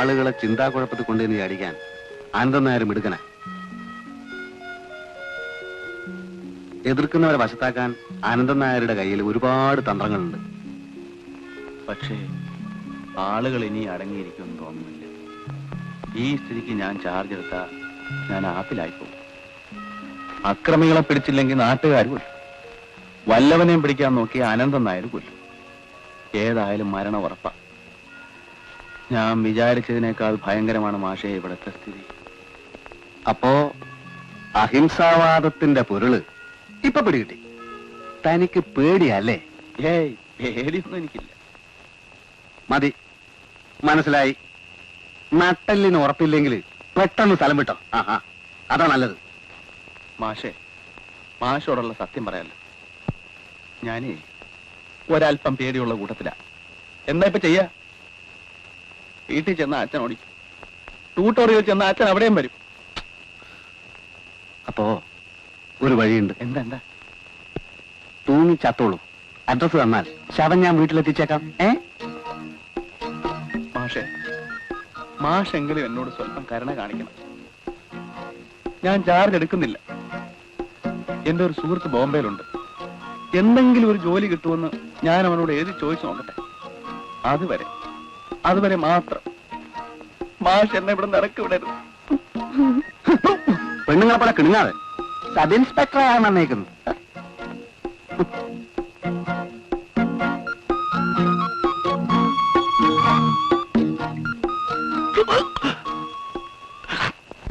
ആളുകളെ ചിന്താക്കുഴപ്പത്തിൽ കൊണ്ടുവന്ന് ചാടിക്കാൻ ആനന്ദൻ നായർ മിടുക്കന. എതിർക്കുന്നവരെ വശത്താക്കാൻ ആനന്ദൻ നായരുടെ കയ്യിൽ ഒരുപാട് തന്ത്രങ്ങളുണ്ട്. പക്ഷേ ആളുകൾ ഇനി അടങ്ങിയിരിക്കുമെന്ന് തോന്നുന്നില്ല. ഈ സ്ഥിതിക്ക് ഞാൻ ചാർജ് എടുത്താൽ ഞാൻ ആപ്പിലായിപ്പോകും. അക്രമികളെ പിടിച്ചില്ലെങ്കിൽ നാട്ടുകാർ കൊല്ലും. വല്ലവനെയും പിടിക്കാൻ നോക്കി ആനന്ദൻ നായർ കൊല്ലും. ഏതായാലും മരണം ഉറപ്പാ. ഞാൻ വിചാരിച്ചതിനേക്കാൾ ഭയങ്കരമാണ് മാഷേ ഇവിടുത്തെ സ്ഥിതി. അപ്പോ അഹിംസാവാദത്തിന്റെ പൊരുള് ഇപ്പൊ പിടികിട്ടി. തനിക്ക് പേടിയല്ലേ? ഏയ്, പേടിയൊന്നും എനിക്കില്ല. മതി, മനസ്സിലായി. നട്ടലിന് ഉറപ്പില്ലെങ്കിൽ പെട്ടെന്ന് സ്ഥലം വിട്ടോ. ആഹാ, അതാ നല്ലത്. മാഷേ, മാഷോടുള്ള സത്യം പറയാലോ, ഞാനേ ഒരൽപ്പം പേടിയുള്ള കൂട്ടത്തിലാ. എന്താ ഇപ്പൊ ചെയ്യാ? വീട്ടിൽ ചെന്ന അച്ഛൻ ഓടിക്കും, ട്യൂട്ടോറിയൽ ചെന്ന അച്ഛൻ അവിടെയും വരും. അപ്പോ ഒരു വഴിയുണ്ട്. എന്താ എന്താ? തൂങ്ങി ചത്തോളൂ. അഡ്രസ് തന്നാൽ ശവം ഞാൻ വീട്ടിലെത്തിച്ചേക്കാം. മാഷേ, മാഷെങ്കിലും എന്നോട് സ്വല്പം കരുണ കാണിക്കണം. ഞാൻ ചാർജ് എടുക്കുന്നില്ല. എന്റെ ഒരു സുഹൃത്ത് ബോംബെയിലുണ്ട്. എന്തെങ്കിലും ഒരു ജോലി കിട്ടുമെന്ന് ഞാൻ അവനോട് എഴുതി ചോദിച്ചു നോക്കട്ടെ. അതുവരെ മാത്രം മാഷ് എന്നെ ഇവിടെ നിറക്കി വിടരുത്. പെണ്ണുങ്ങളെ പോലെ കിണുങ്ങാതെ. സബ് ഇൻസ്പെക്ടറാണ് വന്നേക്കുന്നത്.